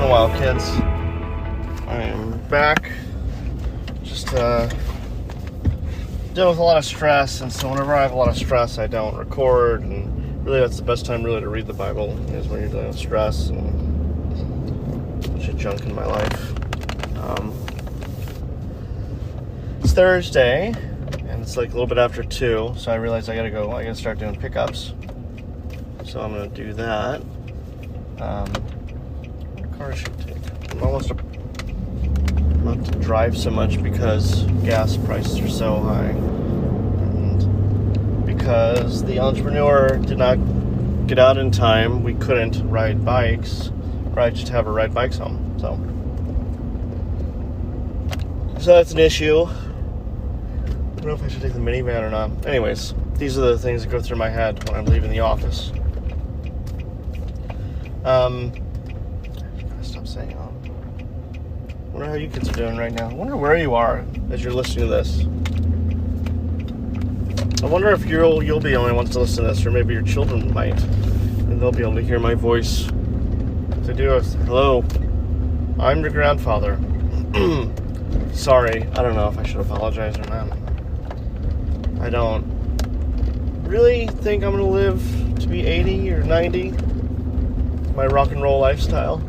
a while, kids. I am back. Just dealing with a lot of stress, and so whenever I have a lot of stress, I don't record. And really, that's the best time really to read the Bible is when you're dealing with stress and a bunch of junk in my life. It's Thursday, and it's like a little bit after 2, so I realized I gotta start doing pickups. So I'm gonna do that. What car should I take? I'm almost not to drive so much because gas prices are so high, and because the entrepreneur did not get out in time, we couldn't ride bikes, or I just have her ride bikes home. So that's an issue. I don't know if I should take the minivan or not. Anyways, these are the things that go through my head when I'm leaving the office. I gotta stop saying I wonder how you kids are doing right now. I wonder where you are as you're listening to this. I wonder if you'll be the only ones to listen to this, or maybe your children might, and they'll be able to hear my voice. To do it. Hello, I'm your grandfather. Sorry, I don't know if I should apologize or not. I don't really think I'm gonna live to be 80 or 90. My rock and roll lifestyle.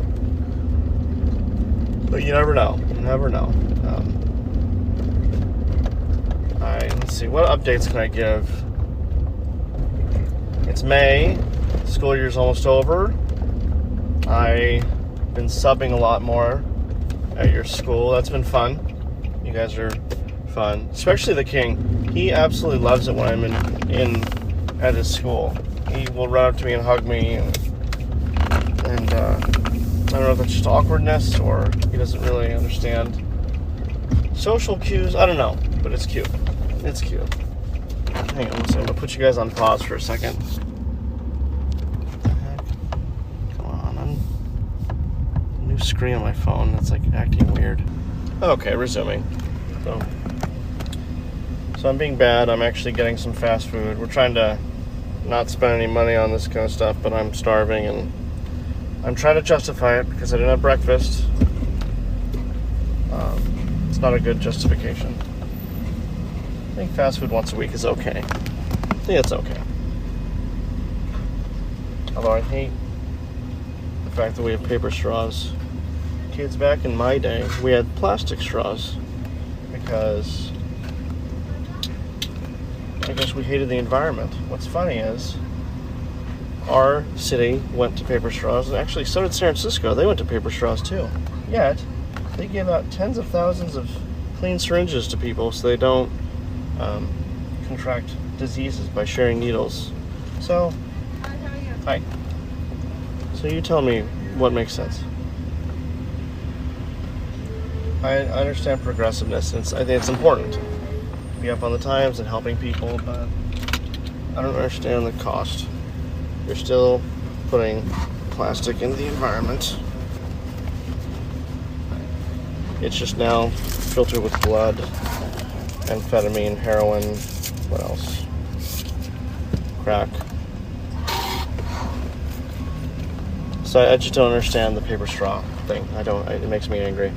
But you never know. You never know. Let's see. What updates can I give? It's May. School year's almost over. I've been subbing a lot more at your school. That's been fun. You guys are fun. Especially the King. He absolutely loves it when I'm in at his school. He will run up to me and hug me. And I don't know if it's just awkwardness or he doesn't really understand social cues. I don't know, but it's cute. It's cute. Hang on, so I'm gonna put you guys on pause for a second. What the heck? Come on, new screen on my phone. It's like acting weird. Okay, resuming. So I'm being bad. I'm actually getting some fast food. We're trying to not spend any money on this kind of stuff, but I'm starving and I'm trying to justify it because I didn't have breakfast. It's not a good justification. I think fast food once a week is okay. I think it's okay. Although I hate the fact that we have paper straws. Kids, back in my day, we had plastic straws because I guess we hated the environment. What's funny is our city went to paper straws, and actually so did San Francisco. They went to paper straws too. Yet, they give out tens of thousands of clean syringes to people so they don't contract diseases by sharing needles. So, hi. So you tell me what makes sense. I understand progressiveness, and I think it's important to be up on the times and helping people, but I don't understand the cost. You're still putting plastic into the environment. It's just now filtered with blood, amphetamine, heroin, what else? Crack. So I just don't understand the paper straw thing. It makes me angry.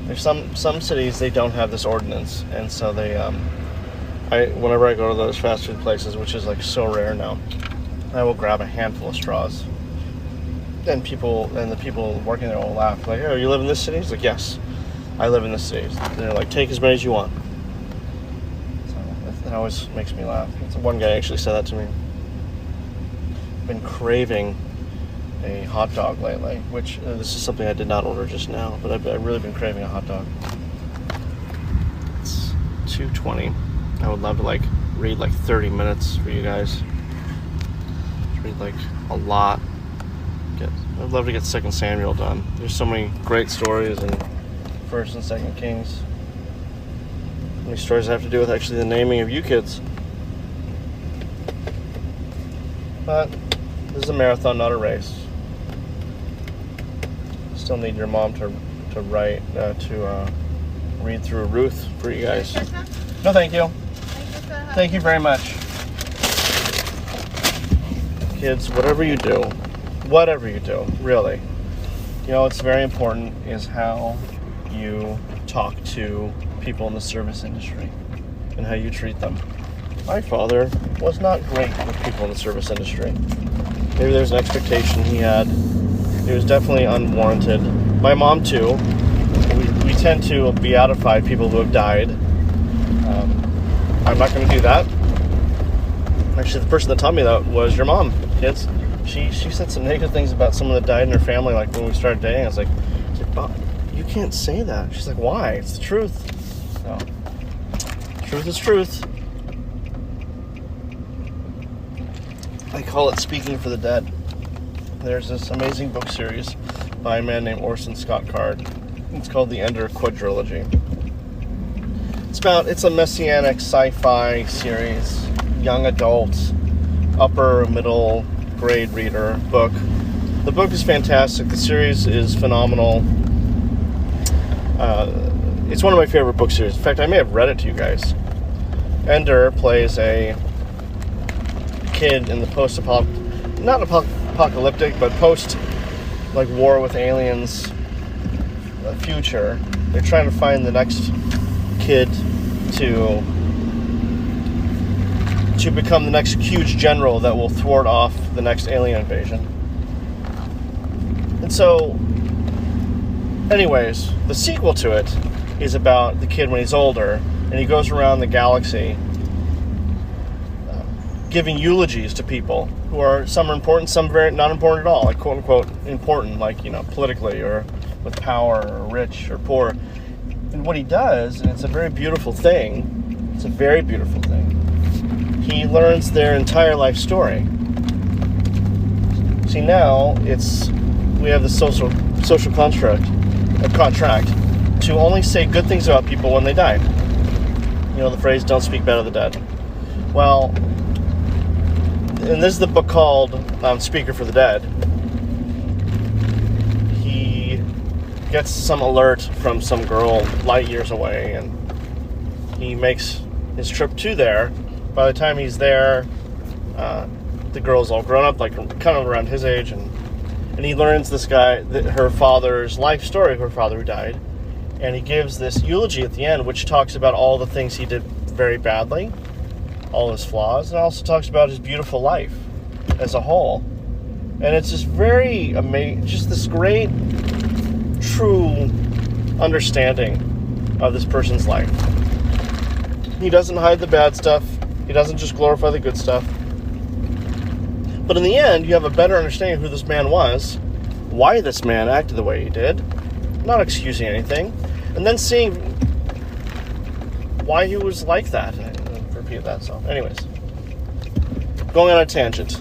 There's some cities, they don't have this ordinance, and so they whenever I go to those fast food places, which is like so rare now, I will grab a handful of straws. And the people working there will laugh. Like, oh, you live in this city? He's like, yes, I live in this city. And they're like, take as many as you want. So that always makes me laugh. One guy actually said that to me. I've been craving a hot dog lately, which this is something I did not order just now, but I've really been craving a hot dog. It's 2:20. I would love to read 30 minutes for you guys. Read a lot. I'd love to get 2 Samuel done. There's so many great stories in 1 and 2 Kings. How many stories have to do with actually the naming of you kids? But this is a marathon, not a race. Still need your mom to read through Ruth for you guys. No, thank you. Thank you very much. kids, whatever you do, really, what's very important is how you talk to people in the service industry and how you treat them. My father was not great with people in the service industry. Maybe there's an expectation he had. It was definitely unwarranted. My mom too. We tend to beatify people who have died. I'm not going to do that. Actually, the person that taught me that was your mom, kids. She said some negative things about someone that died in her family, like when we started dating. I was like, Bob, you can't say that. She's like, why? It's the truth. No. Truth is truth. I call it Speaking for the Dead. There's this amazing book series by a man named Orson Scott Card. It's called The Ender Quadrilogy. It's a messianic sci-fi series, young adult, upper middle grade reader book. The book is fantastic. The series is phenomenal. It's one of my favorite book series. In fact, I may have read it to you guys. Ender plays a kid in the not apocalyptic, but post war with aliens future. They're trying to find the next kid to become the next huge general that will thwart off the next alien invasion. And so, anyways, the sequel to it is about the kid when he's older, and he goes around the galaxy giving eulogies to people who are, some are important, some very not important at all, like quote unquote important, like, politically or with power or rich or poor. And what he does, and it's a very beautiful thing, he learns their entire life story. See, now we have the social contract to only say good things about people when they die. The phrase, don't speak bad of the dead. Well, and this is the book called Speaker for the Dead. He gets some alert from some girl light years away, and he makes his trip to there. By the time he's there, the girl's all grown up, like kind of around his age, and he learns her father's life story, her father who died, and he gives this eulogy at the end, which talks about all the things he did very badly, all his flaws, and also talks about his beautiful life as a whole. And it's just very amazing, just this great, true understanding of this person's life. He doesn't hide the bad stuff. He doesn't just glorify the good stuff. But in the end, you have a better understanding of who this man was, why this man acted the way he did, not excusing anything, and then seeing why he was like that. Repeat that. So, anyways, going on a tangent.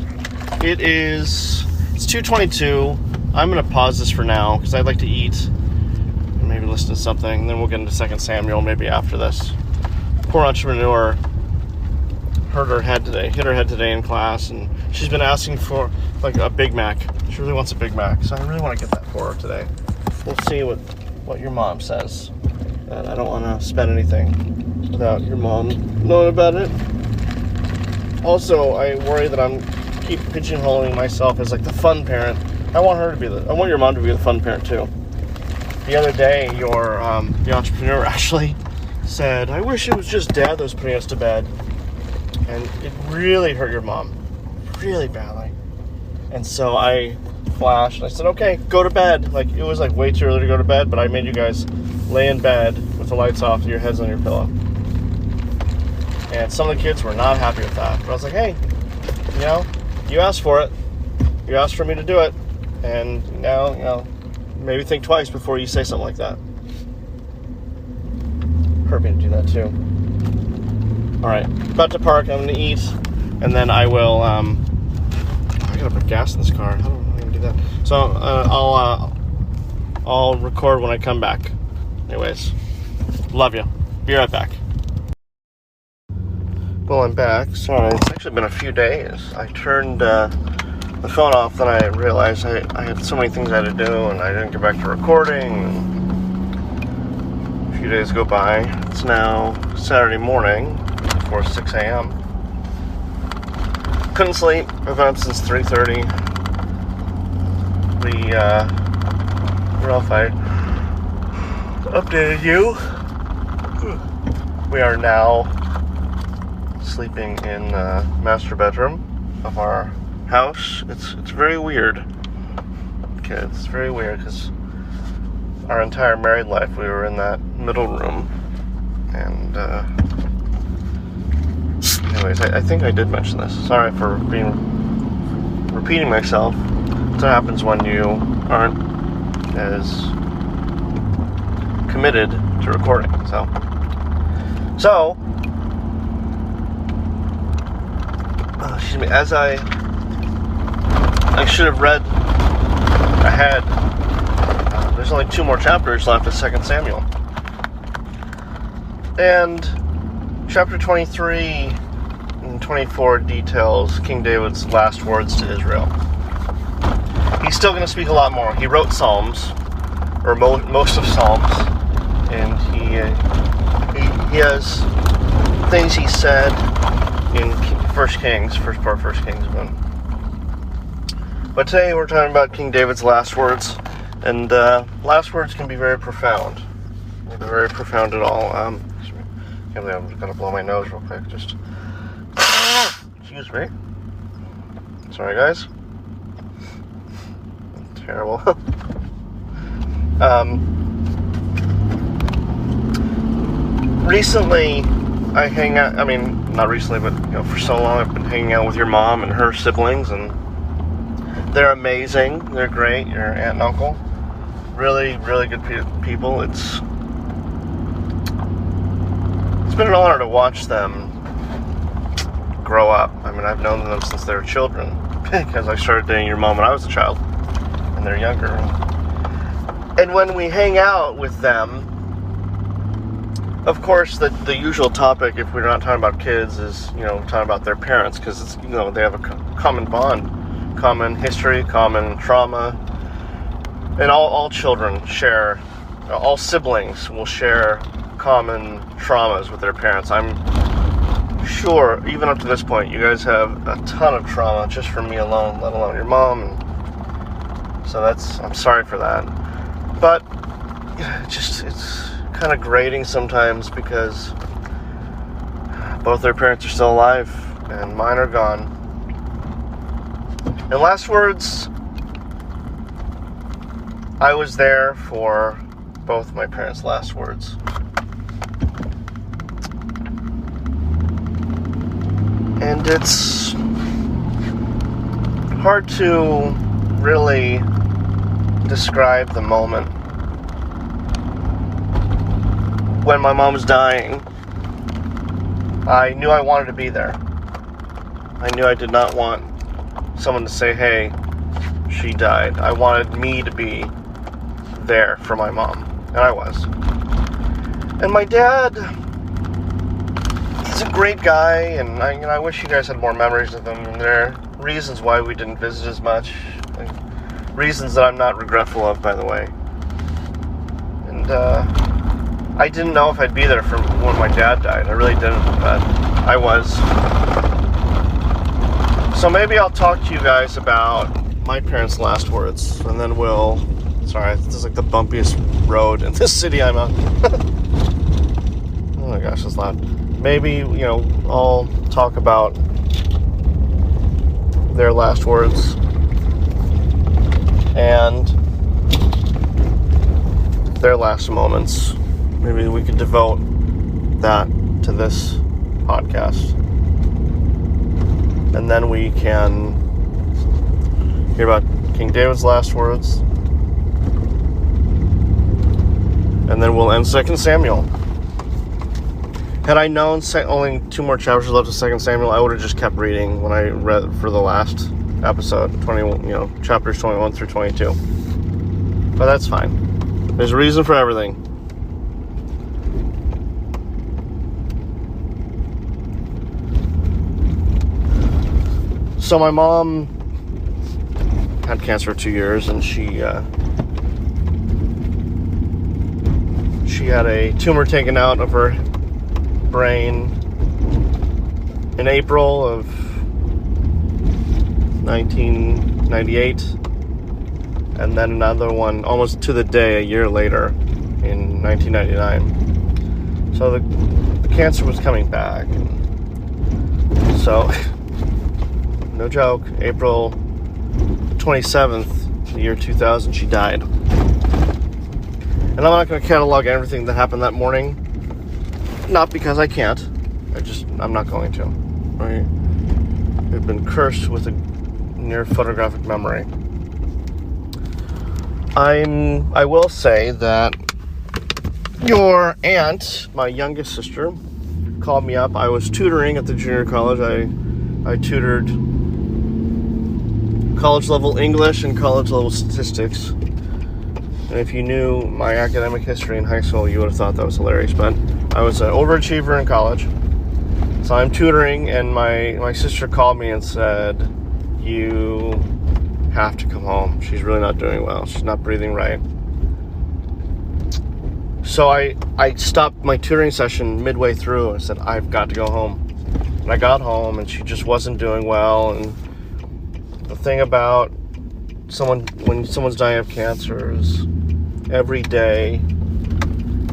It's 2:22. I'm going to pause this for now because I'd like to eat and maybe listen to something. Then we'll get into 2 Samuel maybe after this. Poor entrepreneur hit her head today in class, and she's been asking for like a Big Mac. She really wants a Big Mac, so I really want to get that for her today. We'll see what your mom says. And I don't want to spend anything without your mom knowing about it. Also, I worry that I'm keep pigeonholing myself as like the fun parent. I want your mom to be the fun parent too. The other day, the entrepreneur actually said, "I wish it was just Dad that was putting us to bed," and it really hurt your mom, really badly. And so I flashed and I said, "Okay, go to bed." Like, it was like way too early to go to bed, but I made you guys lay in bed with the lights off and your heads on your pillow. And some of the kids were not happy with that. But I was like, hey, you asked for it. You asked for me to do it. And now, maybe think twice before you say something like that. Hurt me to do that too. Alright, about to park. I'm going to eat. And then I will, I gotta put gas in this car. I don't know how I'm going to do that. So, I'll record when I come back. Anyways, love you. Be right back. Well, I'm back. Sorry, it's actually been a few days. I turned the phone off, then I realized I had so many things I had to do, and I didn't get back to recording. A few days go by. It's now Saturday morning, before 6 a.m. Couldn't sleep. I've been up since 3:30. I don't know if I updated you. We are now sleeping in the master bedroom of our house. It's very weird. Okay, it's very weird because our entire married life we were in that middle room. And anyways, I think I did mention this. Sorry for repeating myself. That's what happens when you aren't as committed to recording. So excuse me, as I should have read ahead, there's only 2 more chapters left of 2 Samuel. And chapter 23 and 24 details King David's last words to Israel. He's still going to speak a lot more. He wrote Psalms, or most of Psalms, and he has things he said in first part of 1 Kings 1. But today we're talking about King David's last words, and last words can be very profound. They're very profound at all. I'm just gonna blow my nose real quick. Just excuse me. Sorry, guys. Terrible. Recently, I hang out. I mean, not recently, but for so long, I've been hanging out with your mom and her siblings, and they're amazing. They're great. Your aunt and uncle, really, really good people. It's been an honor to watch them grow up. I mean, I've known them since they were children because I started dating your mom when I was a child, and they're younger. And when we hang out with them, of course, the usual topic, if we're not talking about kids, is talking about their parents, because it's they have a common bond, common history, common trauma, and all children share, all siblings will share common traumas with their parents. I'm sure, even up to this point, you guys have a ton of trauma just from me alone, let alone your mom, and so I'm sorry for that. But it's kind of grating sometimes because both their parents are still alive and mine are gone. And last words, I was there for both my parents' last words. And it's hard to really describe the moment. When my mom was dying, I knew I wanted to be there. I knew I did not want someone to say, hey, she died. I wanted me to be there for my mom, and I was. And my dad, he's a great guy, and I wish you guys had more memories of him. And there are reasons why we didn't visit as much, reasons that I'm not regretful of, by the way. And I didn't know if I'd be there for when my dad died. I really didn't, but I was. So maybe I'll talk to you guys about my parents' last words, and then sorry, this is like the bumpiest road in this city I'm on. Oh my gosh, that's loud. Maybe, I'll talk about their last words and their last moments. Maybe we could devote that to this podcast. And then we can hear about King David's last words. And then we'll end 2 Samuel. Had I known only 2 more chapters left of 2 Samuel, I would have just kept reading when I read for the last episode, chapters 21 through 22. But that's fine. There's a reason for everything. So my mom had cancer for 2 years, and she had a tumor taken out of her brain in April of 1998, and then another one almost to the day a year later in 1999. So the cancer was coming back. So, no joke, April 27th, the year 2000, she died. And I'm not going to catalog everything that happened that morning. Not because I can't. I'm not going to. We've been cursed with a near photographic memory. I will say that your aunt, my youngest sister, called me up. I was tutoring at the junior college. I tutored college level English and college level statistics. And if you knew my academic history in high school, you would have thought that was hilarious. But I was an overachiever in college. So I'm tutoring, and my sister called me and said, you have to come home. She's really not doing well. She's not breathing right. So I stopped my tutoring session midway through and said, I've got to go home. And I got home, and she just wasn't doing well. And the thing about when someone's dying of cancer is every day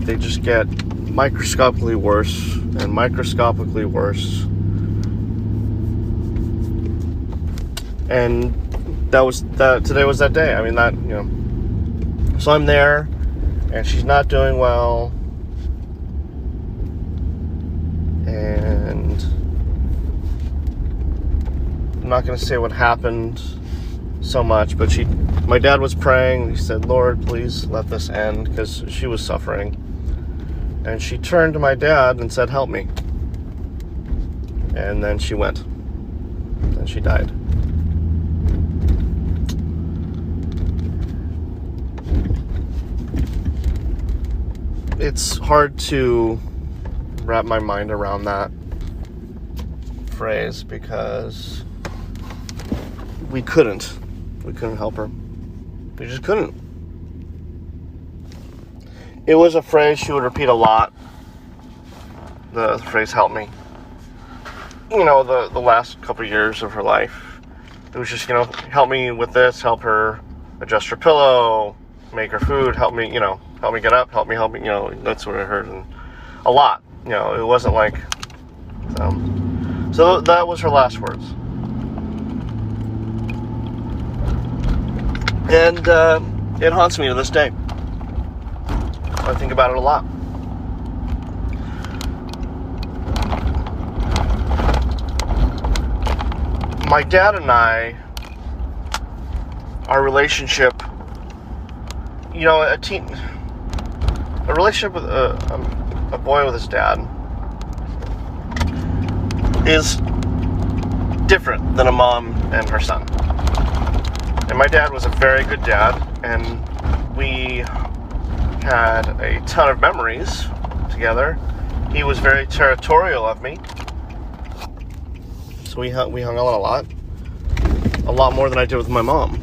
they just get microscopically worse and microscopically worse. And today was that day. I mean, so I'm there, and she's not doing well, and I'm not going to say what happened so much, but my dad was praying. He said, Lord, please let this end, because she was suffering. And she turned to my dad and said, help me. And then she went. And she died. It's hard to wrap my mind around that phrase because we couldn't help her. We just couldn't. It was a phrase she would repeat a lot. The phrase, help me. The last couple of years of her life. It was just, help me with this, help her adjust her pillow, make her food, help me get up, help me, that's what I heard. And a lot, it wasn't like, so that was her last words. And it haunts me to this day. I think about it a lot. My dad and I, our relationship, a relationship with a boy with his dad is different than a mom and her son. And my dad was a very good dad, and we had a ton of memories together. He was very territorial of me, so we hung out a lot more than I did with my mom.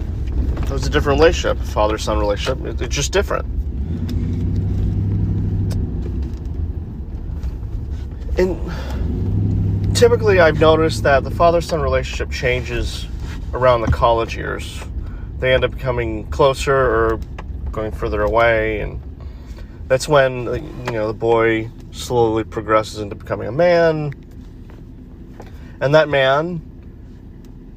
It was a different relationship, father-son relationship. It's just different. And typically I've noticed that the father-son relationship changes around the college years. They end up becoming closer or going further away, and that's when the boy slowly progresses into becoming a man, and that man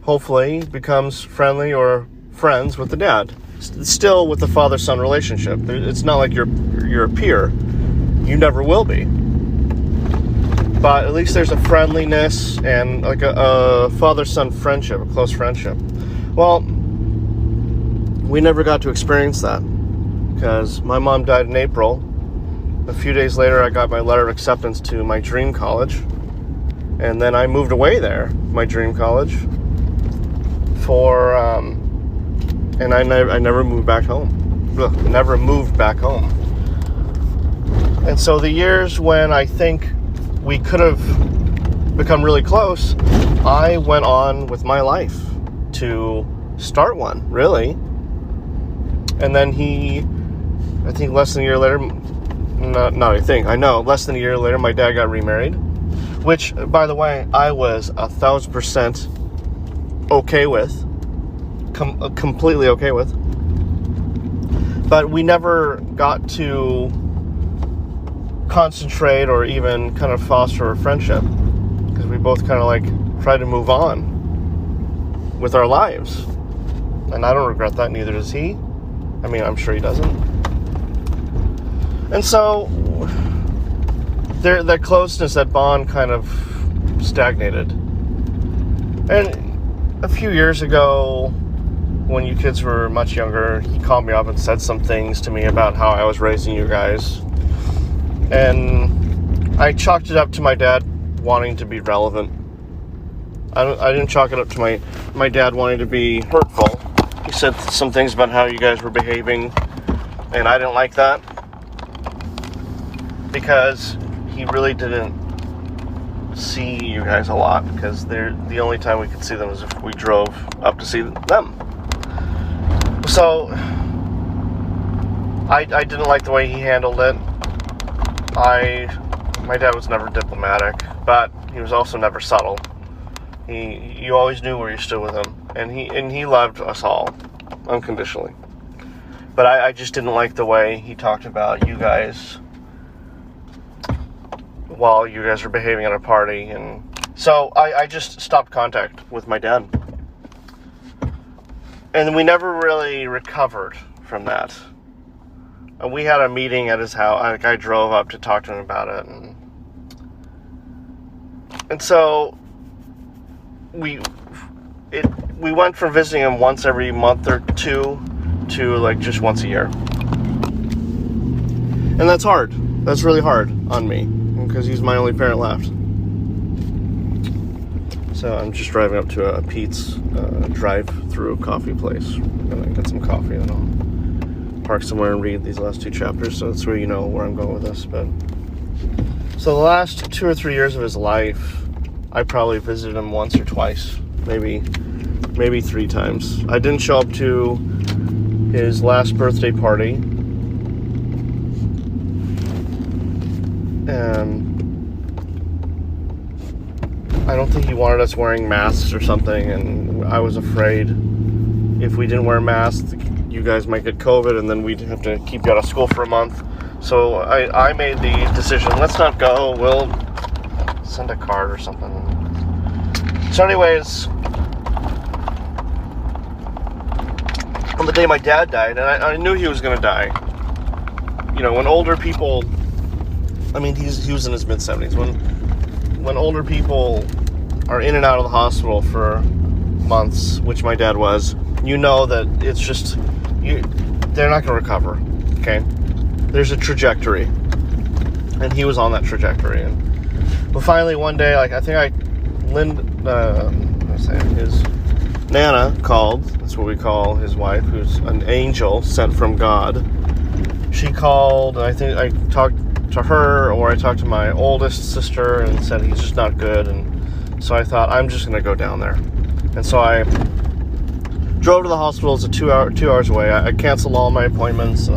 hopefully becomes friendly or friends with the dad. Still with the father-son relationship. It's not like you're a peer. You never will be. But at least there's a friendliness and like a father-son friendship, a close friendship. Well, we never got to experience that because my mom died in April. A few days later, I got my letter of acceptance to my dream college. And then I moved away there, my dream college, and I never moved back home. Never moved back home. And so the years when I think we could have become really close, I went on with my life to start one, really. And then I think less than a year later, less than a year later, my dad got remarried. Which, by the way, I was 1,000% okay with, completely okay with. But we never got to concentrate or even kind of foster a friendship, because we both kind of like try to move on with our lives. And I don't regret that, neither does he. I mean, I'm sure he doesn't. And so that closeness, that bond kind of stagnated. And a few years ago, when you kids were much younger, he called me up and said some things to me about how I was raising you guys. And I chalked it up to my dad wanting to be relevant. I didn't chalk it up to my dad wanting to be hurtful. He said some things about how you guys were behaving, and I didn't like that, because he really didn't see you guys a lot, because the only time we could see them is if we drove up to see them. So I didn't like the way he handled it. My dad was never diplomatic, but he was also never subtle. You always knew where you stood with him, and he loved us all unconditionally. But I just didn't like the way he talked about you guys while you guys were behaving at a party, and so I just stopped contact with my dad. And we never really recovered from that. And we had a meeting at his house. I drove up to talk to him about it, and so we went from visiting him once every month or two to like just once a year. And that's hard. That's really hard on me, because he's my only parent left. So I'm just driving up to a Pete's drive-through coffee place. I'm gonna get some coffee, and I'll park somewhere and read these last two chapters, so that's where you know where I'm going with this. But so the last 2 or 3 years of his life, I probably visited him once or twice, maybe 3 times. I didn't show up to his last birthday party. I don't think he wanted us wearing masks or something, and I was afraid if we didn't wear masks, you guys might get COVID, and then we'd have to keep you out of school for a month. So I made the decision, let's not go, we'll send a card or something. So anyways, on the day my dad died, and I knew he was going to die. You know, when older people, I mean, he was in his mid-70s. When older people are in and out of the hospital for months, which my dad was, you know that it's just, they're not going to recover, okay? There's a trajectory, and he was on that trajectory. But finally, one day, like, I think his Nana called. That's what we call his wife, who's an angel sent from God. She called, and I think I talked to her, or I talked to my oldest sister and said he's just not good. And so I thought, I'm just going to go down there. And so I drove to the hospital. It's 2 hours away. I canceled all my appointments.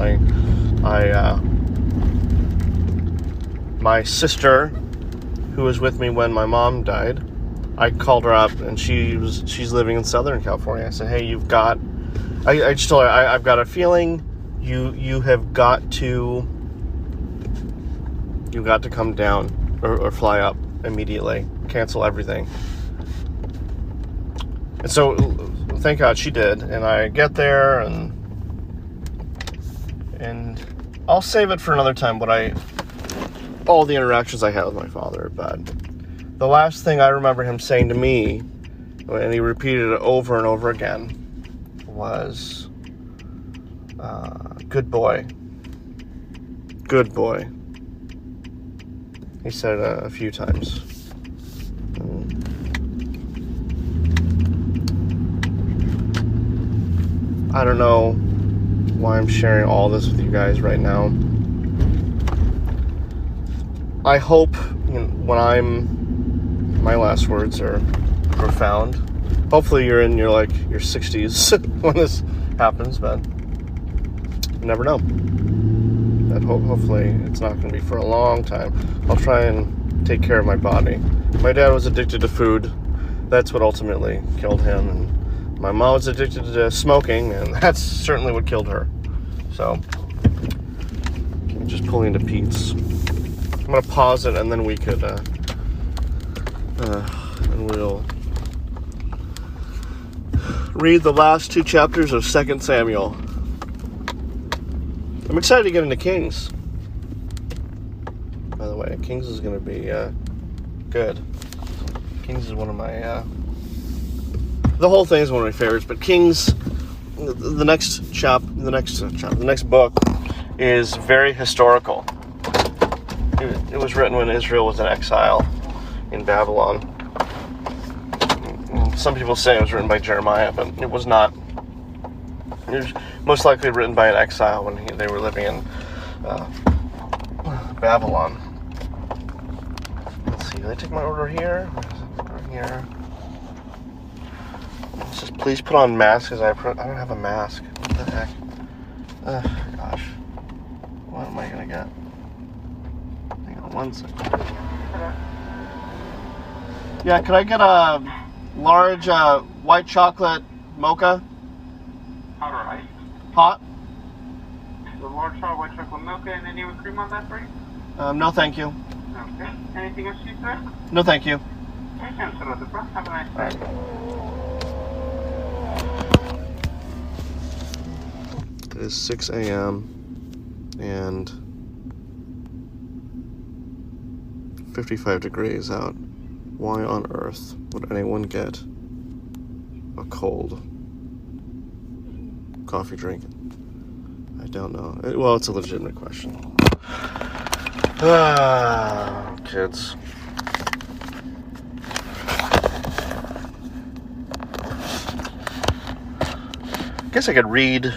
My sister, who was with me when my mom died, I called her up, and she's living in Southern California. I said, hey, I just told her, I've got a feeling you have got to come down or fly up immediately. Cancel everything. And so, thank God she did. And I get there, and I'll save it for another time, all the interactions I had with my father. But the last thing I remember him saying to me, and he repeated it over and over again, was, good boy. Good boy. He said it a few times. I don't know why I'm sharing all this with you guys right now. I hope my last words are profound. Hopefully you're in your 60s when this happens, but you never know. But hopefully it's not going to be for a long time. I'll try and take care of my body. My dad was addicted to food, That's what ultimately killed him. And my mom was addicted to smoking, and that's certainly what killed her. So, just pulling to Pete's. I'm going to pause it, and then we could, and we'll read the last 2 chapters of 2 Samuel. I'm excited to get into Kings. By the way, Kings is going to be good. Kings is one of my... the whole thing is one of my favorites, but Kings, the next book is very historical. It was written when Israel was in exile in Babylon. Some people say it was written by Jeremiah, but it was not. It was most likely written by an exile when they were living in Babylon. Let's see, did I take my order here? Or here? It says, please put on masks, because I don't have a mask. What the heck? Gosh. What am I going to get? Hang on one second. Yeah, could I get a large white chocolate mocha? Hot or iced? Hot? The large hot white chocolate mocha, and any with cream on that for you? No, thank you. Okay. Anything else, sir? No, thank you. Okay, have a nice day. Right. It is 6 a.m. and 55 degrees out. Why on earth would anyone get a cold coffee drink? I don't know. Well, it's a legitimate question. Kids. Guess I could read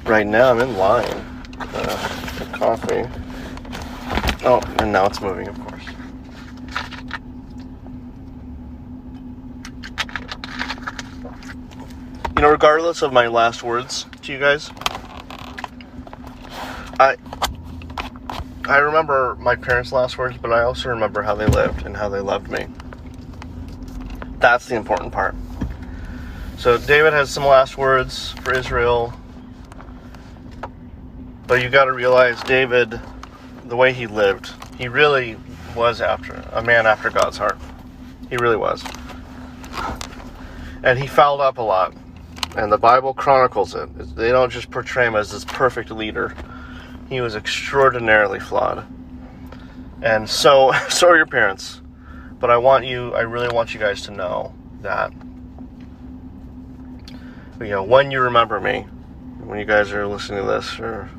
right now. I'm in line for coffee. Oh, and now it's moving, of course. You know, regardless of my last words to you guys, I remember my parents' last words, but I also remember how they lived and how they loved me. That's the important part. So David has some last words for Israel, but you got to realize David, the way he lived, he really was a man after God's heart. He really was. And he fouled up a lot. And the Bible chronicles it. They don't just portray him as this perfect leader. He was extraordinarily flawed. And so are your parents. But I really want you guys to know that, when you remember me, when you guys are listening to this, or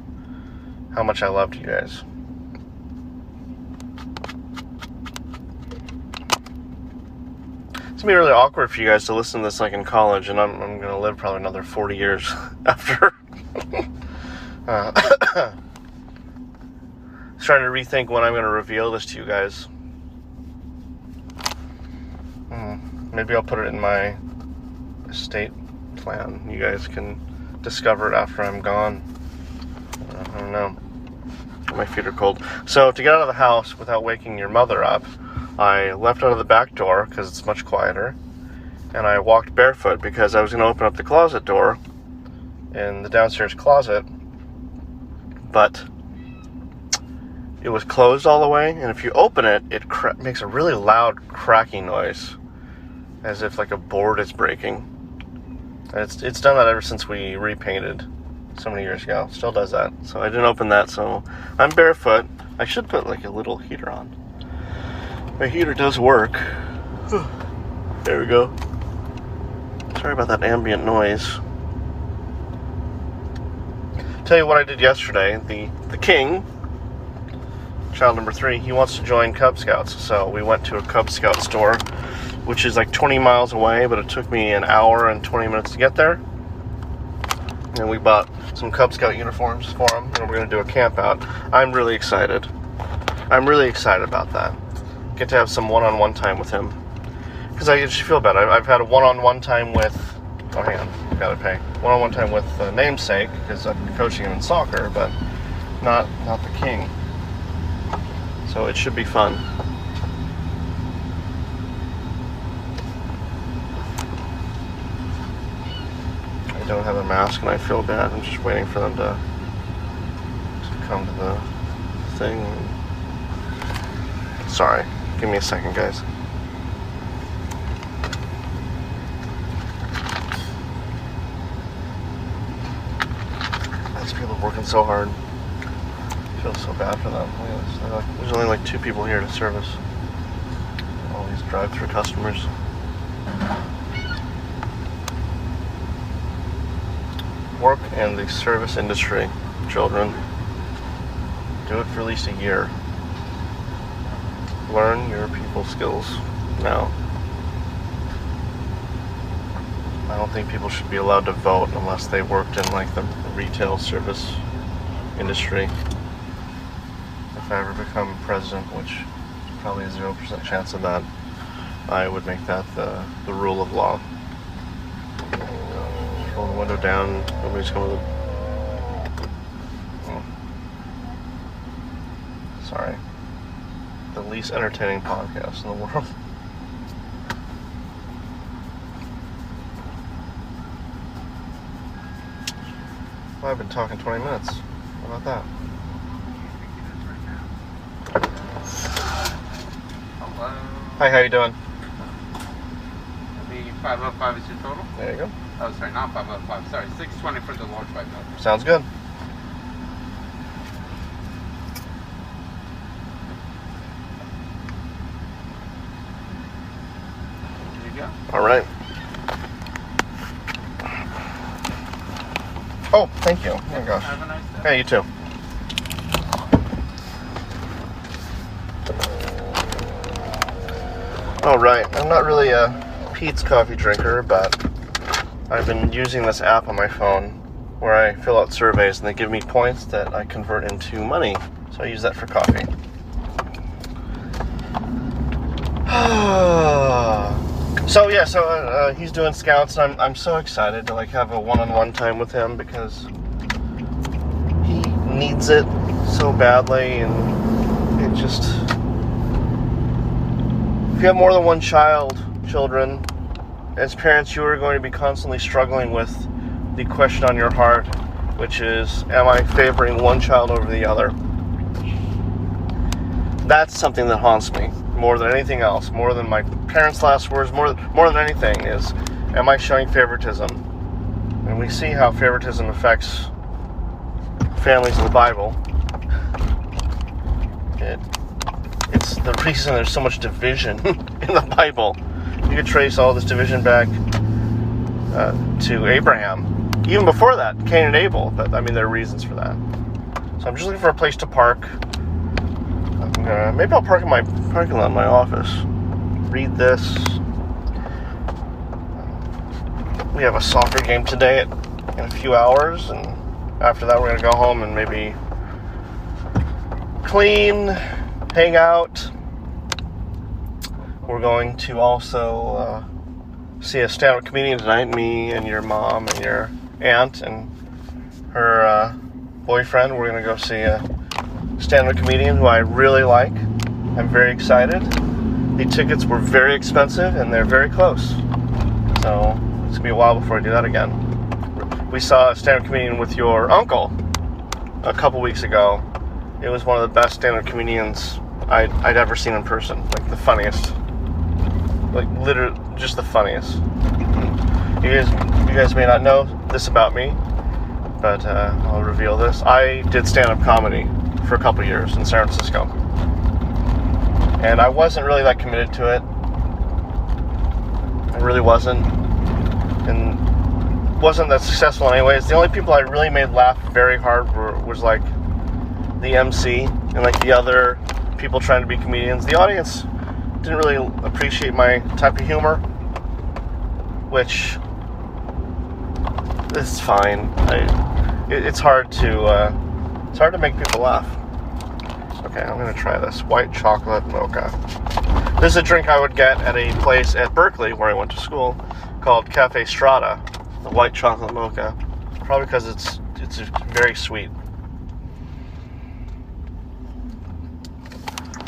how much I loved you guys. It's going to be really awkward for you guys to listen to this like in college, and I'm going to live probably another 40 years after. Trying to rethink when I'm going to reveal this to you guys. Maybe I'll put it in my estate plan. You guys can discover it after I'm gone. I don't know. My feet are cold. So to get out of the house without waking your mother up, I left out of the back door because it's much quieter, and I walked barefoot because I was going to open up the closet door in the downstairs closet, but it was closed all the way, and if you open it, it makes a really loud cracking noise, as if like a board is breaking. And it's done that ever since we repainted so many years ago. Still does that. So I didn't open that, so I'm barefoot. I should put like a little heater on. My heater does work. There we go. Sorry about that ambient noise. Tell you what I did yesterday. The king, child number 3, he wants to join Cub Scouts. So we went to a Cub Scout store, which is like 20 miles away, but it took me an hour and 20 minutes to get there. And we bought some Cub Scout uniforms for him, and we're going to do a camp out. I'm really excited. I'm really excited about that. Get to have some one-on-one time with him, because I just feel bad. I've had a one-on-one time with, oh hang on, gotta pay, one-on-one time with namesake, because I've been coaching him in soccer, but not the king. So it should be fun. don't have a mask and I feel bad. I'm just waiting for them to come to the thing. Sorry, give me a second, guys. These people working so hard. I feel so bad for them. There's only like 2 people here to service all these drive-through customers. Work in the service industry, children. Do it for at least a year. Learn your people skills now. I don't think people should be allowed to vote unless they worked in like the retail service industry. If I ever become president, which is probably a 0% chance of that, I would make that the rule of law. Roll the window down, nobody's coming. Sorry. The least entertaining podcast in the world. Well, I've been talking 20 minutes. How about that? Hello. Hi, how you doing? The 505 is your total? There you go. Oh, sorry, not 505. Sorry, 620 for the large white milk. Sounds good. Here you go. All right. Oh, thank you. Oh my gosh. Have a nice day. Yeah, you too. All right. I'm not really a Peet's coffee drinker, but I've been using this app on my phone where I fill out surveys and they give me points that I convert into money. So I use that for coffee. So he's doing scouts, and I'm so excited to like have a one-on-one time with him because he needs it so badly, and it just, if you have more than one children, as parents, you are going to be constantly struggling with the question on your heart, which is, am I favoring one child over the other? That's something that haunts me more than anything else, more than my parents' last words, more than anything is, am I showing favoritism? And we see how favoritism affects families in the Bible. It's the reason there's so much division in the Bible. You could trace all this division back to Abraham. Even before that, Cain and Abel. But I mean, there are reasons for that. So I'm just looking for a place to park. Maybe I'll park in my parking lot in my office. Read this. We have a soccer game today in a few hours, and after that we're going to go home and maybe clean, hang out. We're going to also see a stand-up comedian tonight, me and your mom and your aunt and her boyfriend. We're going to go see a stand-up comedian who I really like. I'm very excited. The tickets were very expensive and they're very close. So it's going to be a while before I do that again. We saw a stand-up comedian with your uncle a couple weeks ago. It was one of the best stand-up comedians I'd ever seen in person. Like the funniest. Like literally just the funniest. You guys may not know this about me, but I'll reveal this. I did stand-up comedy for a couple years in San Francisco. And I wasn't really that committed to it. I really wasn't. And wasn't that successful anyways. The only people I really made laugh very hard was like the MC and like the other people trying to be comedians. The audience didn't really appreciate my type of humor, which is fine. It's hard to make people laugh. Okay, I'm gonna try this white chocolate mocha. This is a drink I would get at a place at Berkeley where I went to school called Cafe Strata. The white chocolate mocha, probably because it's very sweet.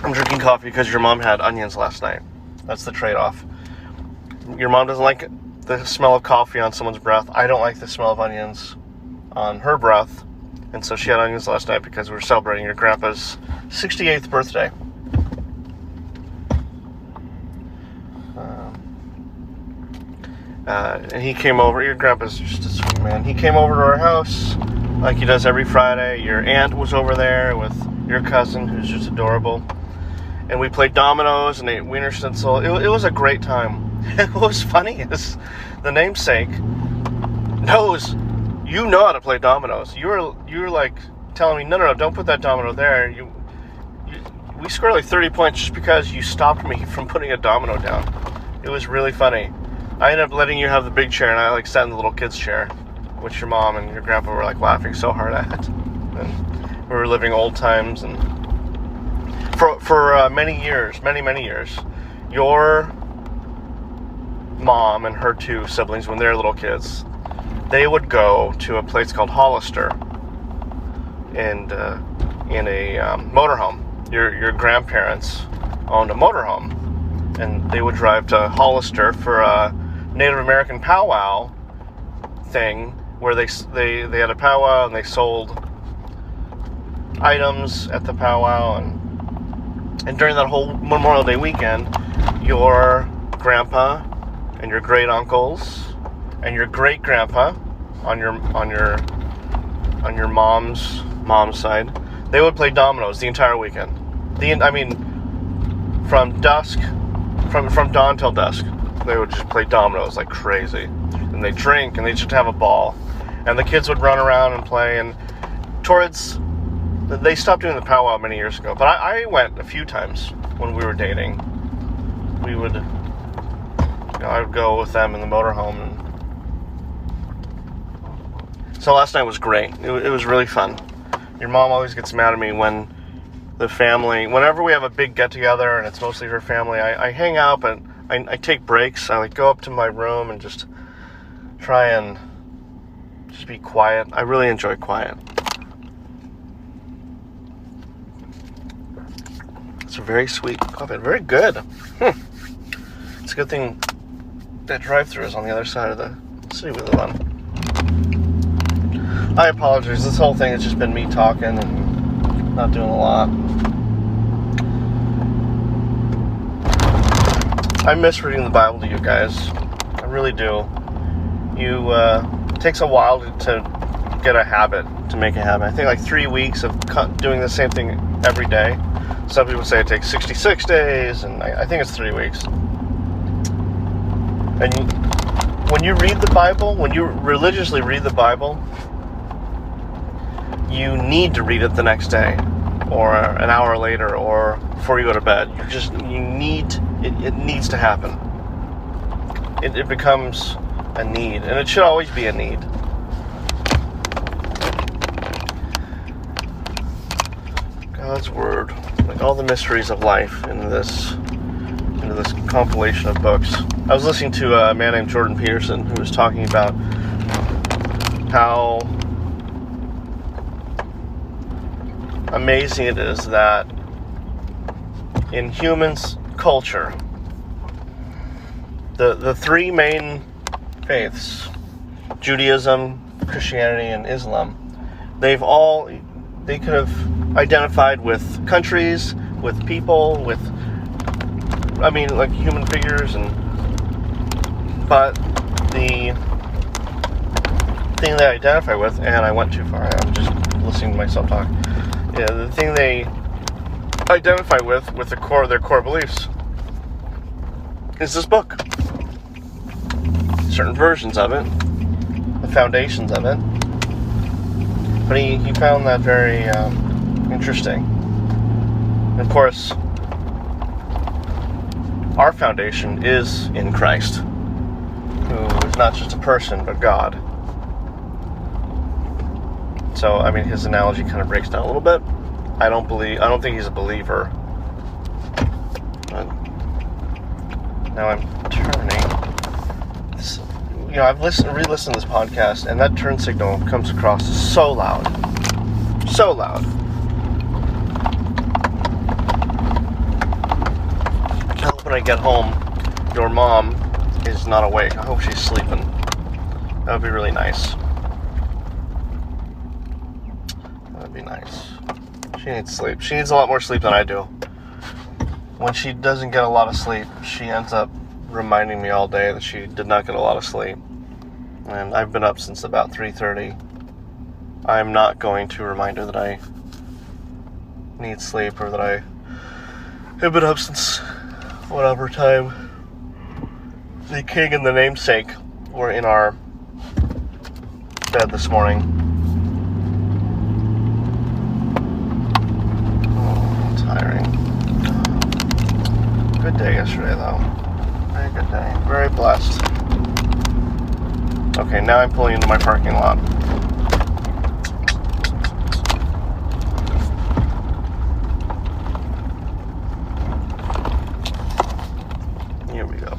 I'm drinking coffee because your mom had onions last night. That's the trade-off. Your mom doesn't like the smell of coffee on someone's breath. I don't like the smell of onions on her breath. And so she had onions last night because we were celebrating your grandpa's 68th birthday. And he came over. Your grandpa's just a sweet man. He came over to our house like he does every Friday. Your aunt was over there with your cousin, who's just adorable. And we played dominoes and ate Wiener Schnitzel. It was a great time. What was funny is the namesake knows you know how to play dominoes. You were like telling me, no, don't put that domino there. We scored like 30 points just because you stopped me from putting a domino down. It was really funny. I ended up letting you have the big chair, and I like sat in the little kid's chair, which your mom and your grandpa were like laughing so hard at. And we were living old times, and for many years, many years, your mom and her two siblings, when they were little kids, they would go to a place called Hollister, and in a motorhome. Your grandparents owned a motorhome, and they would drive to Hollister for a Native American powwow thing, where they had a powwow and they sold items at the powwow, and during that whole Memorial Day weekend, your grandpa and your great uncles and your great grandpa on your mom's side, they would play dominoes the entire weekend. From dawn till dusk, they would just play dominoes like crazy, and they drink and they just have a ball, and the kids would run around and play. And they stopped doing the powwow many years ago, but I went a few times when we were dating. I would go with them in the motorhome, and so last night was great. It was really fun. Your mom always gets mad at me when whenever we have a big get together and it's mostly her family, I hang out, but I take breaks. I like go up to my room and just try and just be quiet. I really enjoy quiet. It's a very sweet coffee. Very good. It's a good thing that drive-thru is on the other side of the city we live on. I apologize. This whole thing has just been me talking and not doing a lot. I miss reading the Bible to you guys. I really do. It takes a while to get a habit, to make a habit. I think like 3 weeks of doing the same thing every day. Some people say it takes 66 days, and I think it's 3 weeks. And when you read the Bible, when you religiously read the Bible, you need to read it the next day, or an hour later, or before you go to bed. It needs to happen. It becomes a need, and it should always be a need. God's Word, like all the mysteries of life into this compilation of books. I was listening to a man named Jordan Peterson who was talking about how amazing it is that in humans' culture, the three main faiths, Judaism, Christianity, and Islam, they could have identified with countries, with people, like human figures, but the thing they identify with, and I went too far, I'm just listening to myself talk. Yeah, the thing they identify with their core beliefs is this book. Certain versions of it, the foundations of it. But he found that very interesting. And of course, our foundation is in Christ, who is not just a person, but God. So, his analogy kind of breaks down a little bit. I don't think he's a believer. But now I'm turning. I've re-listened to this podcast, and that turn signal comes across so loud. So loud. I hope when I get home, your mom is not awake. I hope she's sleeping. That would be really nice. That would be nice. She needs sleep. She needs a lot more sleep than I do. When she doesn't get a lot of sleep, she ends up reminding me all day that she did not get a lot of sleep. And I've been up since about 3:30. I'm not going to remind her that I need sleep or that I have been up since whatever time the king and the namesake were in our bed this morning. Oh, tiring. Good day yesterday, though. Very good day. Very blessed. Okay, now I'm pulling into my parking lot. Here we go.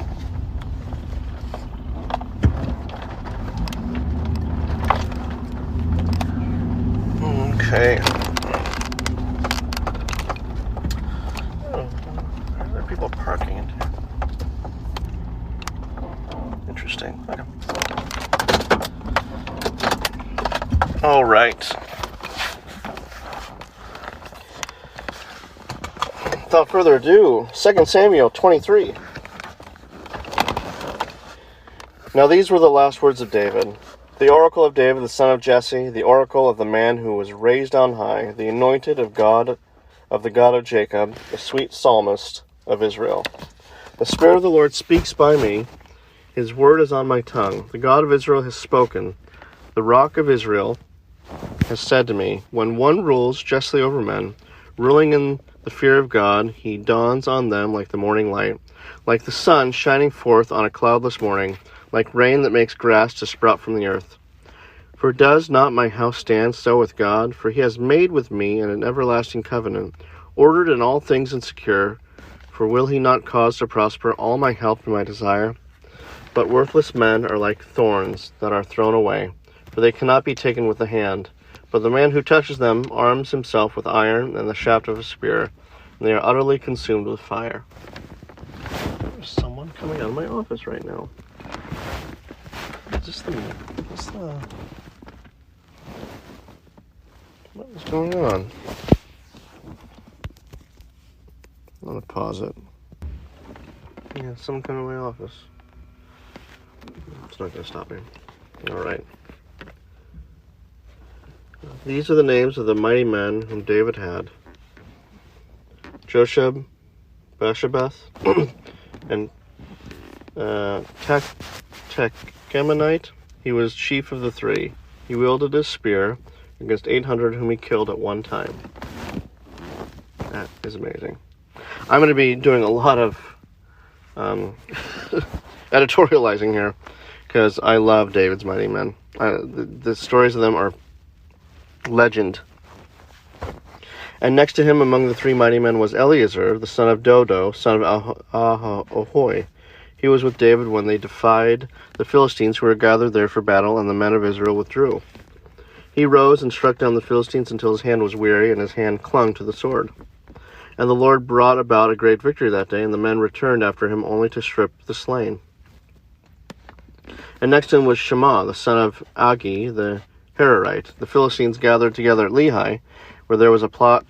Okay. Oh, why are there people parking in here? Interesting. Okay. All right. Without further ado, 2 Samuel 23. Now these were the last words of David. The oracle of David, the son of Jesse, the oracle of the man who was raised on high, the anointed of God, of the God of Jacob, the sweet psalmist of Israel. The Spirit of the Lord speaks by me. His word is on my tongue. The God of Israel has spoken. The rock of Israel has said to me, when one rules justly over men, ruling in the fear of God, he dawns on them like the morning light, like the sun shining forth on a cloudless morning, like rain that makes grass to sprout from the earth. For does not my house stand so with God? For he has made with me an everlasting covenant, ordered in all things and secure. For will he not cause to prosper all my help and my desire? But worthless men are like thorns that are thrown away, for they cannot be taken with the hand. But the man who touches them arms himself with iron and the shaft of a spear, and they are utterly consumed with fire. There's someone coming out of my office right now. What is going on? I'm gonna pause it. Yeah, someone coming to my office. It's not gonna stop me. Alright. These are the names of the mighty men whom David had. Josheb, Bashabeth, and Tachgemonite. He was chief of the three. He wielded his spear against 800 whom he killed at one time. That is amazing. I'm going to be doing a lot of editorializing here because I love David's mighty men. The stories of them are legend. And next to him among the three mighty men was Eleazar, the son of Dodo, son of Ahoy. He was with David when they defied the Philistines who were gathered there for battle, and the men of Israel withdrew. He rose and struck down the Philistines until his hand was weary, and his hand clung to the sword. And the Lord brought about a great victory that day, and the men returned after him only to strip the slain. And next to him was Shammah, the son of Agi, the Hararite. The Philistines gathered together at Lehi, where there was a plot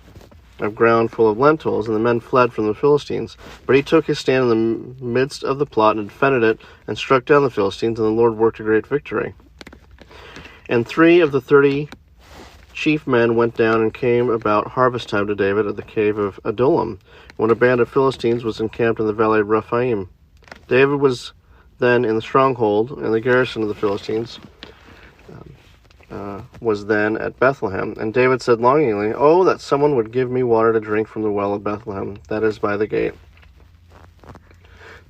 of ground full of lentils, and the men fled from the Philistines. But he took his stand in the midst of the plot and defended it, and struck down the Philistines, and the Lord worked a great victory. And 3 of the 30 chief men went down and came about harvest time to David at the cave of Adullam, when a band of Philistines was encamped in the valley of Rephaim. David was then in the stronghold, and the garrison of the Philistines was then at Bethlehem. And David said longingly, "Oh, that someone would give me water to drink from the well of Bethlehem, that is by the gate."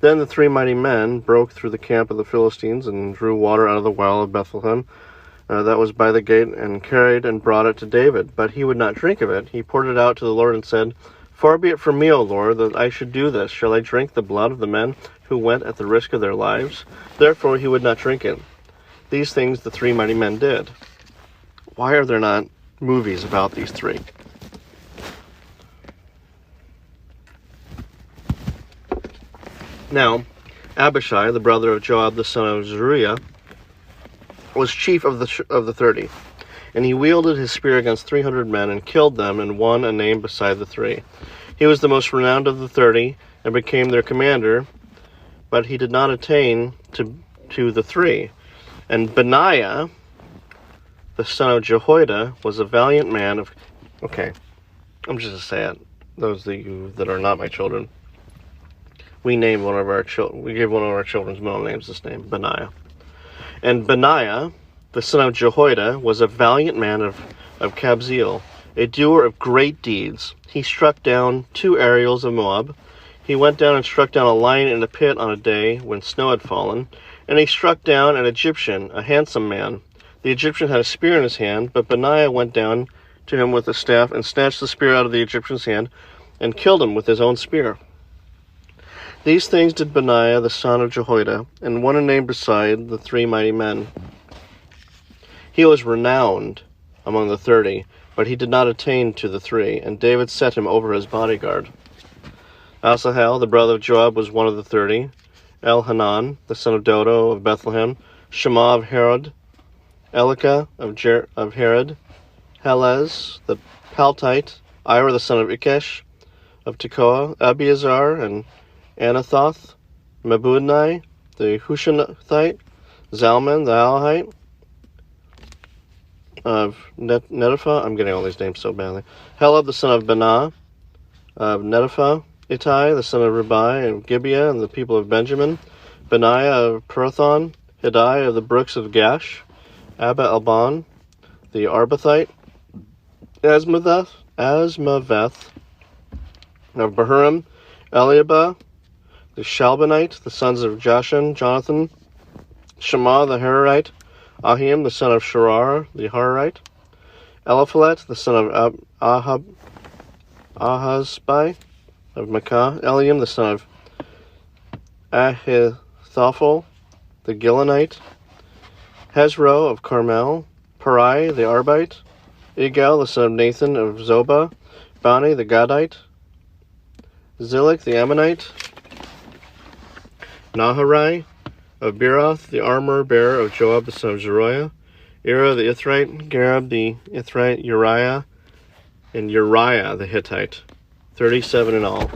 Then the 3 mighty men broke through the camp of the Philistines and drew water out of the well of Bethlehem that was by the gate, and carried and brought it to David. But he would not drink of it. He poured it out to the Lord and said, "Far be it from me, O Lord, that I should do this. Shall I drink the blood of the men who went at the risk of their lives?" Therefore he would not drink it. These things the 3 mighty men did. Why are there not movies about these 3? Now, Abishai, the brother of Joab the son of Zeruiah, was chief of the 30, and he wielded his spear against 300 men and killed them and won a name beside the 3. He was the most renowned of the 30 and became their commander, but he did not attain to the 3. And Benaiah, the son of Jehoiada, was a valiant man of... Okay, I'm just going to say it. Those of you that are not my children, we named one of our children. We gave one of our children's middle names this name, Benaiah. And Benaiah, the son of Jehoiada, was a valiant man of Kabzeel, a doer of great deeds. He struck down 2 Ariels of Moab. He went down and struck down a lion in a pit on a day when snow had fallen. And he struck down an Egyptian, a handsome man. The Egyptian had a spear in his hand, but Benaiah went down to him with a staff and snatched the spear out of the Egyptian's hand and killed him with his own spear. These things did Benaiah the son of Jehoiada, and won a name beside the 3 mighty men. He was renowned among the 30, but he did not attain to the 3, and David set him over his bodyguard. Asahel, the brother of Joab, was one of the 30. Elhanan, the son of Dodo of Bethlehem, Shema of Herod, Elika of Herod, Helez the Paltite, Ira the son of Ikesh of Tekoa, Abiezar and Anathoth, Mebunai the Hushathite, Zalman the Alahite of Netopha. I'm getting all these names so badly. Helab the son of Benah of Netopha, Ittai the son of Ribai of Gibeah and the people of Benjamin, Benaiah of Pirathon, Hiddai of the brooks of Gash, Abba Alban the Arbathite, Asmaveth of Bahurim, Eliabah the Shalbanite, the sons of Jashan, Jonathan, Shema the Hararite, Ahim the son of Sharar the Hararite, Eliphalet the son of Ahazbai of Makkah, Eliam the son of Ahithophel the Gilonite, Hezro of Carmel, Parai the Arbite, Igal the son of Nathan of Zobah, Bani the Gadite, Zilek the Ammonite, Naharai of Beeroth, the armor-bearer of Joab the son of Zeruiah, Ira the Ithrite, Gareb the Ithrite, Uriah, and Uriah the Hittite. 37 in all.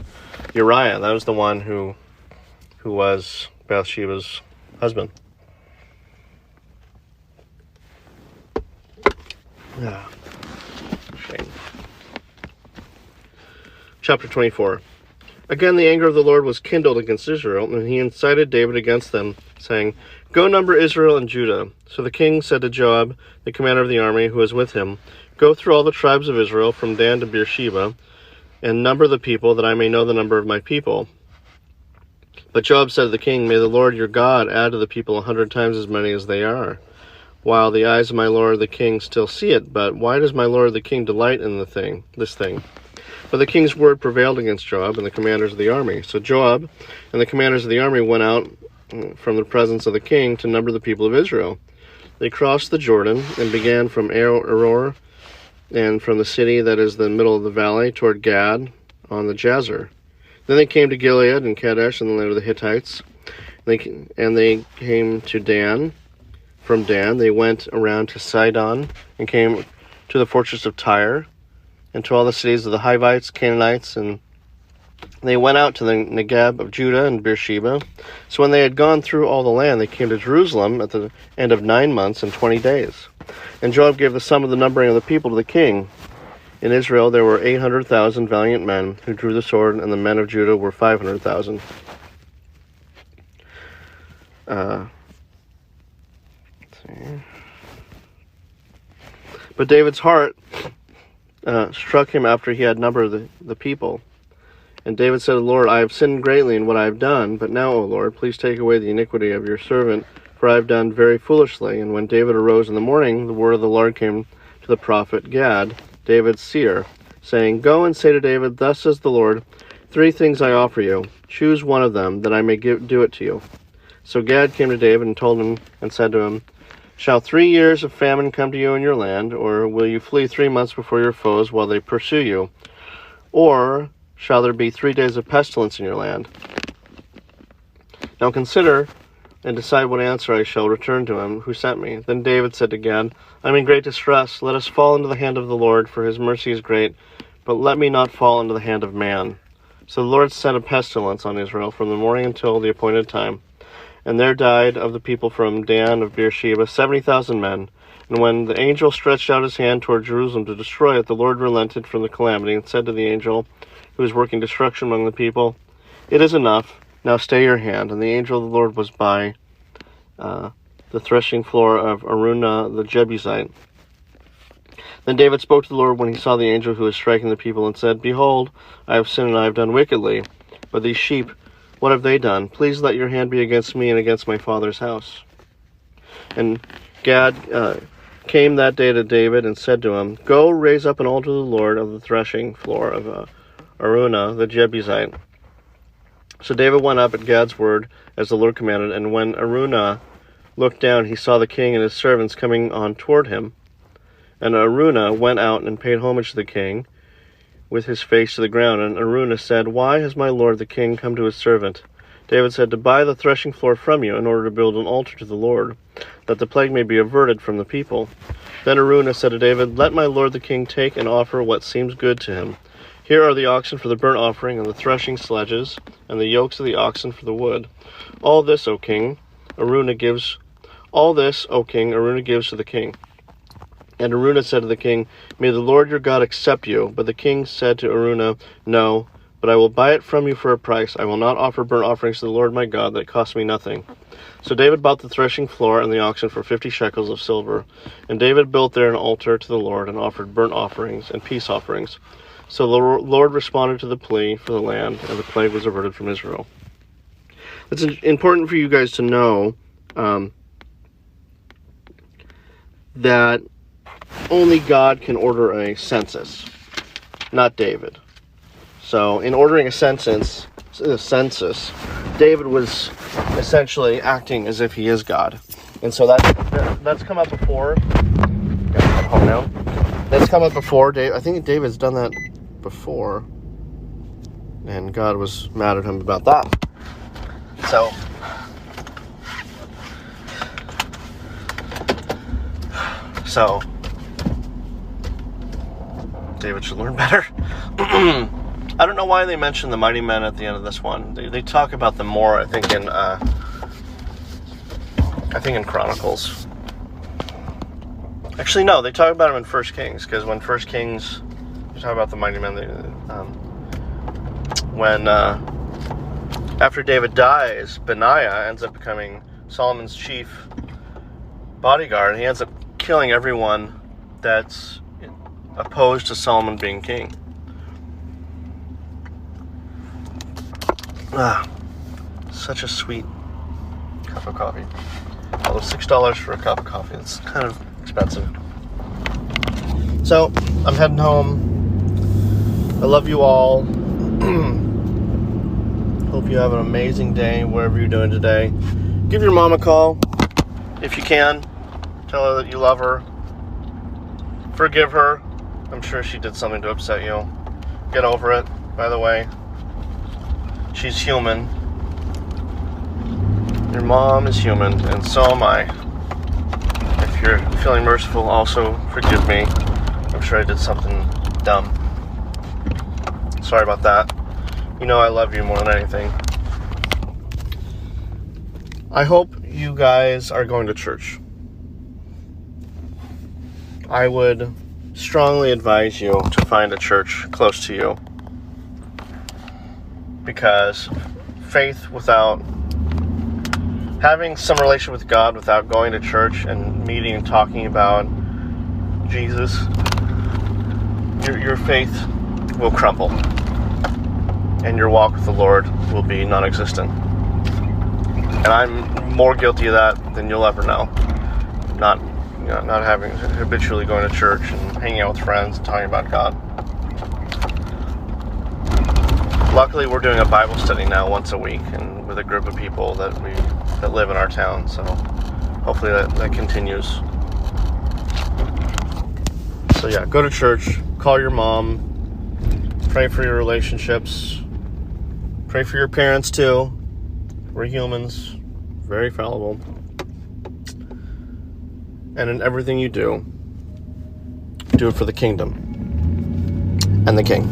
Uriah, that was the one who was Bathsheba's husband. Yeah. Shame. Chapter 24. Again, the anger of the Lord was kindled against Israel, and he incited David against them, saying, Go number Israel and Judah. So the king said to Joab, the commander of the army, who was with him, Go through all the tribes of Israel, from Dan to Beersheba, and number the people, that I may know the number of my people. But Joab said to the king, May the Lord your God add to the people 100 times as many as they are, while the eyes of my lord the king still see it. But why does my lord the king delight in this thing? But the king's word prevailed against Joab and the commanders of the army. So Joab and the commanders of the army went out from the presence of the king to number the people of Israel. They crossed the Jordan and began from Aroer and from the city that is the middle of the valley toward Gad on the Jazer. Then they came to Gilead and Kadesh in the land of the Hittites. And they came to Dan. From Dan they went around to Sidon and came to the fortress of Tyre, and to all the cities of the Hivites, Canaanites, and they went out to the Negeb of Judah and Beersheba. So when they had gone through all the land, they came to Jerusalem at the end of 9 months and 20 days. And Joab gave the sum of the numbering of the people to the king. In Israel there were 800,000 valiant men who drew the sword, and the men of Judah were 500,000. But David's heart struck him after he had numbered the people. And David said to the Lord, I have sinned greatly in what I have done, but now, O Lord, please take away the iniquity of your servant, for I have done very foolishly. And when David arose in the morning, the word of the Lord came to the prophet Gad, David's seer, saying, Go and say to David, Thus says the Lord, 3 things I offer you. Choose one of them, that I may do it to you. So Gad came to David and told him, and said to him, Shall 3 years of famine come to you in your land, or will you flee 3 months before your foes while they pursue you? Or shall there be 3 days of pestilence in your land? Now consider and decide what answer I shall return to him who sent me. Then David said to Gad, I am in great distress. Let us fall into the hand of the Lord, for his mercy is great, but let me not fall into the hand of man. So the Lord sent a pestilence on Israel from the morning until the appointed time. And there died of the people from Dan of Beersheba 70,000 men. And when the angel stretched out his hand toward Jerusalem to destroy it, the Lord relented from the calamity and said to the angel who was working destruction among the people, It is enough. Now stay your hand. And the angel of the Lord was by the threshing floor of Araunah the Jebusite. Then David spoke to the Lord when he saw the angel who was striking the people and said, Behold, I have sinned and I have done wickedly. But these sheep, what have they done? Please let your hand be against me and against my father's house. And Gad came that day to David and said to him, Go raise up an altar to the Lord of the threshing floor of Araunah the Jebusite. So David went up at Gad's word as the Lord commanded, and when Araunah looked down, he saw the king and his servants coming on toward him. And Araunah went out and paid homage to the king with his face to the ground. And Araunah said, Why has my lord the king come to his servant? David said, To buy the threshing floor from you in order to build an altar to the Lord, that the plague may be averted from the people. Then Araunah said to David, Let my lord the king take and offer what seems good to him. Here are the oxen for the burnt offering, and the threshing sledges, and the yokes of the oxen for the wood. All this, O king, Araunah gives to the king. And Araunah said to the king, May the Lord your God accept you. But the king said to Araunah, No, but I will buy it from you for a price. I will not offer burnt offerings to the Lord my God that cost me nothing. So David bought the threshing floor and the oxen for 50 shekels of silver. And David built there an altar to the Lord and offered burnt offerings and peace offerings. So the Lord responded to the plea for the land, and the plague was averted from Israel. It's important for you guys to know that only God can order a census, not David. So in ordering a census, David was essentially acting as if he is God. And so that's come up before. Gotta head home now. That's come up before. I think David's done that before, and God was mad at him about that. So David should learn better. I don't know why they mentioned the mighty men at the end of this one. They talk about them more, I think in Chronicles. Actually, no, they talk about them in 1 Kings, because when 1 Kings, you talk about the mighty men, after David dies, Benaiah ends up becoming Solomon's chief bodyguard, and he ends up killing everyone that's opposed to Solomon being king. Such a sweet cup of coffee. Although $6 for a cup of coffee, it's kind of expensive. So, I'm heading home. I love you all. Hope you have an amazing day, wherever you're doing today. Give your mom a call, if you can. Tell her that you love her. Forgive her. I'm sure she did something to upset you. Get over it, by the way. She's human. Your mom is human, and so am I. If you're feeling merciful, also forgive me. I'm sure I did something dumb. Sorry about that. You know I love you more than anything. I hope you guys are going to church. I would strongly advise you to find a church close to you, because faith without having some relation with God, without going to church and meeting and talking about Jesus, your faith will crumble, and your walk with the Lord will be non-existent. And I'm more guilty of that than you'll ever know. Not having habitually going to church and hanging out with friends and talking about God. Luckily, we're doing a Bible study now once a week, and with a group of people that live in our town. So hopefully that continues. So yeah, go to church, call your mom, pray for your relationships, pray for your parents too. We're humans, very fallible. And in everything you do it for the kingdom and the king.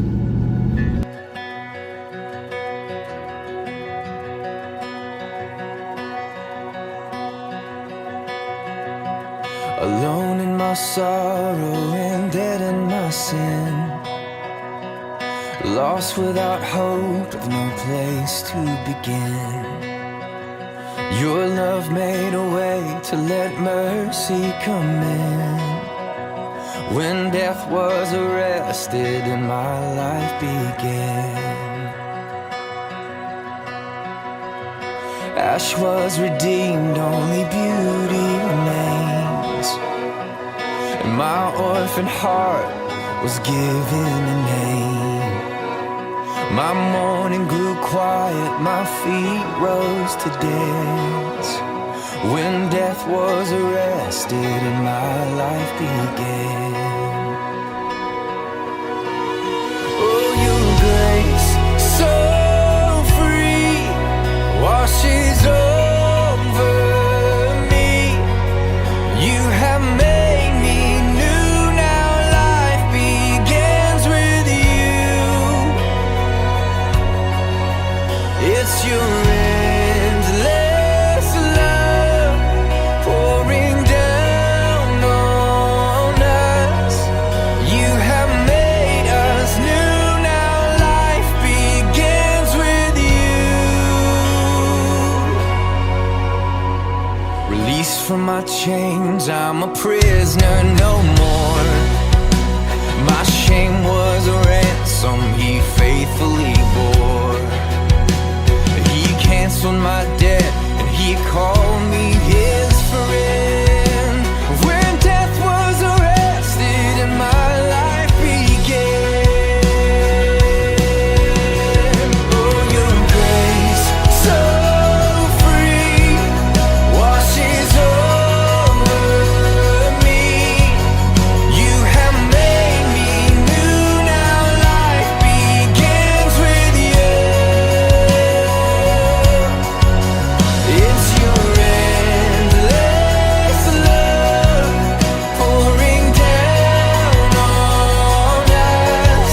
Alone in my sorrow and dead in my sin, lost without hope, with no place to begin. Your love made a way to let mercy come in. When death was arrested and my life began, ash was redeemed, only beauty remains, and my orphan heart was given a name. My mourning grew quiet, my feet rose to dance. When death was arrested and my life began. Oh, your grace, so free, washes over me. You have made me new, now life begins with you. It's your endless love pouring down on us. You have made us new, now life begins with you. Released from my chains, I'm a prisoner no more. My shame was a ransom he faithfully bore. He canceled my debt and he called me his friend. When death was arrested and my life began. Oh, your grace, so free, washes over me. You have made me new, now life begins with you. It's your endless love pouring down on us.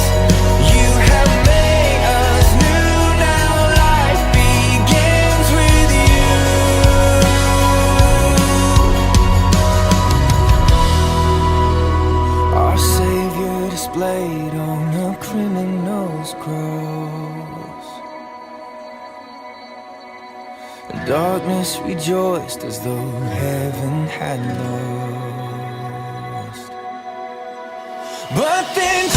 You have made us new, now life begins with you. Our Savior displayed on a criminal's cross. Darkness rejoiced as though heaven had lost. But then